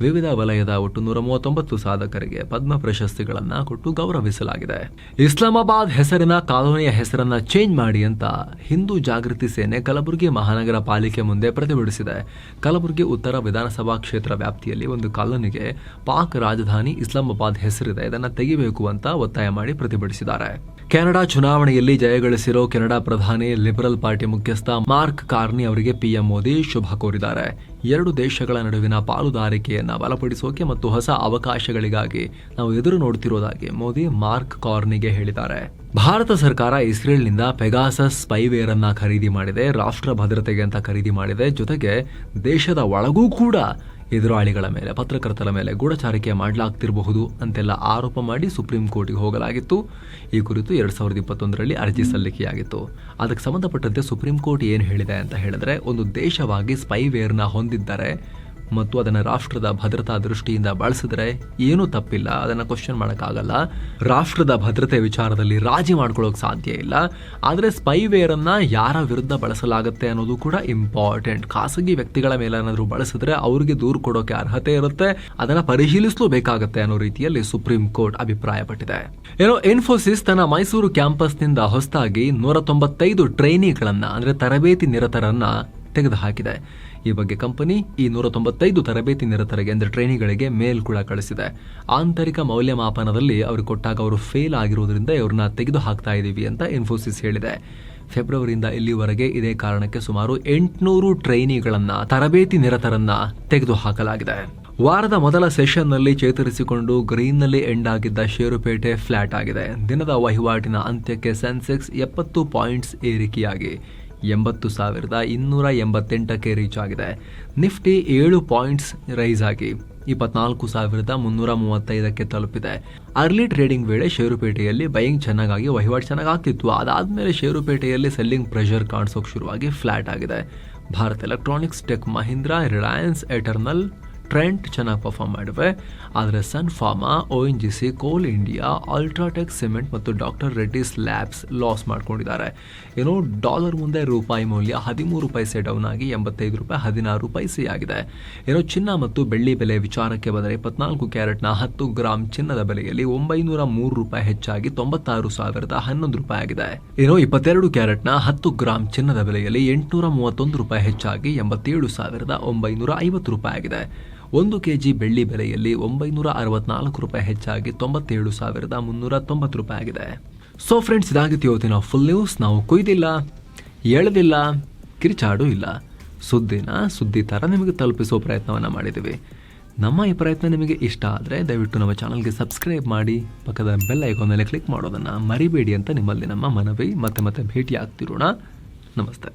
ವಿವಿಧ ವಲಯದ ಒಟ್ಟು 139 ಸಾಧಕರಿಗೆ ಪದ್ಮ ಪ್ರಶಸ್ತಿಗಳನ್ನು ಕೊಟ್ಟು ಗೌರವಿಸಲಾಗಿದೆ. ಇಸ್ಲಾಮಾಬಾದ್ ಹೆಸರಿನ ಕಾಲೋನಿಯ ಹೆಸರನ್ನ ಚೇಂಜ್ ಮಾಡಿ ಅಂತ ಹಿಂದೂ ಜಾಗೃತಿ ಸೇನೆ ಕಲಬುರಗಿ ಮಹಾನಗರ ಪಾಲಿಕೆ ಮುಂದೆ ಪ್ರತಿಭಟಿಸಿದೆ. ಕಲಬುರಗಿ ಉತ್ತರ ವಿಧಾನಸಭಾ ಕ್ಷೇತ್ರ ವ್ಯಾಪ್ತಿಯಲ್ಲಿ ಒಂದು ಕಾಲೋನಿಗೆ ಪಾಕ್ ರಾಜಧಾನಿ ಇಸ್ಲಾಮಾಬಾದ್ ಹೆಸರಿದೆ, ಇದನ್ನು ತೆಗಿಬೇಕು ಅಂತ ಒತ್ತಾಯ ಮಾಡಿ ಪ್ರತಿಭಟಿಸಿದ್ದಾರೆ. ಕೆನಡಾ ಚುನಾವಣೆಯಲ್ಲಿ ಜಯಗಳಿಸಿರೋ ಕೆನಡಾ ಪ್ರಧಾನಿ ಲಿಬರಲ್ ಪಾರ್ಟಿ ಮುಖ್ಯಸ್ಥ ಮಾರ್ಕ್ ಕಾರ್ನಿ ಅವರಿಗೆ PM ಮೋದಿ ಶುಭ ಕೋರಿದ್ದಾರೆ. 2 ದೇಶಗಳ ನಡುವಿನ ಪಾಲುದಾರಿಕೆಯನ್ನು ಬಲಪಡಿಸೋಕೆ ಮತ್ತು ಹೊಸ ಅವಕಾಶಗಳಿಗಾಗಿ ನಾವು ಎದುರು ನೋಡುತ್ತಿರುವುದಾಗಿ ಮೋದಿ ಮಾರ್ಕ್ ಕಾರ್ನಿಗೆ ಹೇಳಿದ್ದಾರೆ. ಭಾರತ ಸರ್ಕಾರ ಇಸ್ರೇಲ್ನಿಂದ ಪೆಗಾಸಸ್ ಸ್ಪೈವೇರ್ ಅನ್ನ ಖರೀದಿ ಮಾಡಿದೆ. ರಾಷ್ಟ್ರ ಭದ್ರತೆಗೆ ಅಂತ ಖರೀದಿ ಮಾಡಿದೆ. ಜೊತೆಗೆ ದೇಶದ ಒಳಗೂ ಕೂಡ ಎದುರಾಳಿಗಳ ಮೇಲೆ, ಪತ್ರಕರ್ತರ ಮೇಲೆ ಗೂಢಚಾರಿಕೆ ಮಾಡಲಾಗ್ತಿರಬಹುದು ಅಂತೆಲ್ಲ ಆರೋಪ ಮಾಡಿ ಸುಪ್ರೀಂ ಕೋರ್ಟ್ಗೆ ಹೋಗಲಾಗಿತ್ತು. ಈ ಕುರಿತು 2021ರಲ್ಲಿ ಅರ್ಜಿ ಸಲ್ಲಿಕೆಯಾಗಿತ್ತು. ಅದಕ್ಕೆ ಸಂಬಂಧಪಟ್ಟಂತೆ ಸುಪ್ರೀಂ ಕೋರ್ಟ್ ಏನು ಹೇಳಿದೆ ಅಂತ ಹೇಳಿದ್ರೆ, ಒಂದು ದೇಶವಾಗಿ ಸ್ಪೈವೇರ್ನ ಹೊಂದಿದ್ದಾರೆ ಮತ್ತು ಅದನ್ನು ರಾಷ್ಟ್ರದ ಭದ್ರತಾ ದೃಷ್ಟಿಯಿಂದ ಬಳಸಿದ್ರೆ ಏನೂ ತಪ್ಪಿಲ್ಲ, ಅದನ್ನು ಕ್ವಶನ್ ಮಾಡೋಕ್ಕಾಗಲ್ಲ. ರಾಷ್ಟ್ರದ ಭದ್ರತೆ ವಿಚಾರದಲ್ಲಿ ರಾಜಿ ಮಾಡ್ಕೊಳ್ಳೋಕೆ ಸಾಧ್ಯ ಇಲ್ಲ. ಆದರೆ ಸ್ಪೈವೇರನ್ನು ಯಾರ ವಿರುದ್ಧ ಬಳಸಲಾಗುತ್ತೆ ಅನ್ನೋದು ಕೂಡ ಇಂಪಾರ್ಟೆಂಟ್. ಖಾಸಗಿ ವ್ಯಕ್ತಿಗಳ ಮೇಲೆ ಏನಾದರೂ ಬಳಸಿದ್ರೆ ಅವ್ರಿಗೆ ದೂರು ಕೊಡೋಕೆ ಅರ್ಹತೆ ಇರುತ್ತೆ, ಅದನ್ನು ಪರಿಶೀಲಿಸಲೂ ಬೇಕಾಗುತ್ತೆ ಅನ್ನೋ ರೀತಿಯಲ್ಲಿ ಸುಪ್ರೀಂ ಕೋರ್ಟ್ ಅಭಿಪ್ರಾಯಪಟ್ಟಿದೆ. ಇನ್ಫೋಸಿಸ್ ತನ್ನ ಮೈಸೂರು ಕ್ಯಾಂಪಸ್ನಿಂದ ಹೊಸದಾಗಿ 195 ಟ್ರೈನಿಗಳನ್ನ ಅಂದರೆ ತರಬೇತಿ ನಿರತರನ್ನ ತೆಗೆದುಹಾಕಿದೆ. ಈ ಬಗ್ಗೆ ಕಂಪನಿ ಈ 195 ತರಬೇತಿ ನಿರತರಿಗೆ ಅಂದರೆ ಟ್ರೈನಿಗಳಿಗೆ ಮೇಲ್ ಕೂಡ ಕಳಿಸಿದೆ. ಆಂತರಿಕ ಮೌಲ್ಯಮಾಪನದಲ್ಲಿ ಅವರು ಕೊಟ್ಟಾಗ ಅವರು ಫೇಲ್ ಆಗಿರುವುದರಿಂದ ಇವ್ರನ್ನ ತೆಗೆದು ಹಾಕ್ತಾ ಇದ್ದೀವಿ ಅಂತ ಇನ್ಫೋಸಿಸ್ ಹೇಳಿದೆ. ಫೆಬ್ರವರಿಯಿಂದ ಇಲ್ಲಿವರೆಗೆ ಇದೇ ಕಾರಣಕ್ಕೆ ಸುಮಾರು 800 ಟ್ರೈನಿಗಳನ್ನ ತರಬೇತಿ ನಿರತರನ್ನ ತೆಗೆದು ಹಾಕಲಾಗಿದೆ. ವಾರದ ಮೊದಲ ಸೆಷನ್ನಲ್ಲಿ ಚೇತರಿಸಿಕೊಂಡು ಗ್ರೀನ್ನಲ್ಲಿ ಎಂಡ್ ಆಗಿದ್ದ ಷೇರುಪೇಟೆ ಫ್ಲಾಟ್ ಆಗಿದೆ. ದಿನದ ವಹಿವಾಟಿನ ಅಂತ್ಯಕ್ಕೆ ಸೆನ್ಸೆಕ್ಸ್ 70 ಪಾಯಿಂಟ್ಸ್ ಏರಿಕೆಯಾಗಿ 80,288ಕ್ಕೆ ರೀಚ್ ಆಗಿದೆ. ನಿಫ್ಟಿ 7 ಪಾಯಿಂಟ್ಸ್ ರೈಸ್ ಆಗಿ 24,335ಕ್ಕೆ ತಲುಪಿದೆ. ಅರ್ಲಿ ಟ್ರೇಡಿಂಗ್ ವೇಳೆ ಷೇರುಪೇಟೆಯಲ್ಲಿ ಬೈಯಿಂಗ್ ಚೆನ್ನಾಗಿ ವಹಿವಾಟು ಚೆನ್ನಾಗಾಗ್ತಿತ್ತು. ಅದಾದ್ಮೇಲೆ ಷೇರುಪೇಟೆಯಲ್ಲಿ ಸೆಲ್ಲಿಂಗ್ ಪ್ರೆಷರ್ ಕಾಣಿಸೋಕೆ ಶುರುವಾಗಿ ಫ್ಲಾಟ್ ಆಗಿದೆ. Bharat electronics, tech Mahindra, Reliance, eternal, Trent ಚೆನ್ನಾಗಿ ಪರ್ಫಾರ್ಮ್ ಮಾಡಿವೆ. ಆದರೆ ಸನ್ ಫಾರ್ಮಾ, ONGC, ಕೋಲ್ ಇಂಡಿಯಾ, ಅಲ್ಟ್ರಾಟೆಕ್ ಸಿಮೆಂಟ್ ಮತ್ತು ಡಾಕ್ಟರ್ ರೆಡ್ಡಿಸ್ ಲ್ಯಾಬ್ಸ್ ಲಾಸ್ ಮಾಡ್ಕೊಂಡಿದ್ದಾರೆ. ಡಾಲರ್ ಮುಂದೆ ರೂಪಾಯಿ ಮೌಲ್ಯ 13 ಪೈಸೆ ಡೌನ್ ಆಗಿ 85 ರೂಪಾಯಿ 16 ಪೈಸೆ ಆಗಿದೆ. ಚಿನ್ನ ಮತ್ತು ಬೆಳ್ಳಿ ಬೆಲೆ ವಿಚಾರಕ್ಕೆ ಬಂದರೆ 24 ಕ್ಯಾರೆಟ್ನ 10 ಗ್ರಾಂ ಚಿನ್ನದ ಬೆಲೆಯಲ್ಲಿ 903 ರೂಪಾಯಿ ಹೆಚ್ಚಾಗಿ 96,011 ರೂಪಾಯಿ ಆಗಿದೆ. 22 ಕ್ಯಾರೆಟ್ನ 10 ಗ್ರಾಂ ಚಿನ್ನದ ಬೆಲೆಯಲ್ಲಿ 831 ರೂಪಾಯಿ ಹೆಚ್ಚಾಗಿ 87,950 ರೂಪಾಯಿ ಆಗಿದೆ. 1 kg ಬೆಳ್ಳಿ ಬೆಲೆಯಲ್ಲಿ 964 ರೂಪಾಯಿ ಹೆಚ್ಚಾಗಿ 97,390 ರೂಪಾಯಿ ಆಗಿದೆ. ಸೊ ಫ್ರೆಂಡ್ಸ್, ಇದಾಗಿತ್ತು ಇವತ್ತಿನ ಫುಲ್ ನ್ಯೂಸ್. ನಾವು ಕೊಯ್ದಿಲ್ಲ, ಎಳೆದಿಲ್ಲ, ಕಿರಿಚಾಡು ಇಲ್ಲ, ಸುದ್ದಿ ಥರ ನಿಮಗೆ ತಲುಪಿಸೋ ಪ್ರಯತ್ನವನ್ನು ಮಾಡಿದ್ದೀವಿ. ನಮ್ಮ ಈ ಪ್ರಯತ್ನ ನಿಮಗೆ ಇಷ್ಟ ಆದರೆ ದಯವಿಟ್ಟು ನಮ್ಮ ಚಾನಲ್ಗೆ ಸಬ್ಸ್ಕ್ರೈಬ್ ಮಾಡಿ, ಪಕ್ಕದ ಬೆಲ್ ಐಕಾನ್ ಮೇಲೆ ಕ್ಲಿಕ್ ಮಾಡೋದನ್ನು ಮರಿಬೇಡಿ ಅಂತ ನಿಮ್ಮಲ್ಲಿ ನಮ್ಮ ಮನವಿ. ಮತ್ತೆ ಭೇಟಿ ಆಗ್ತಿರೋಣ. ನಮಸ್ತೆ.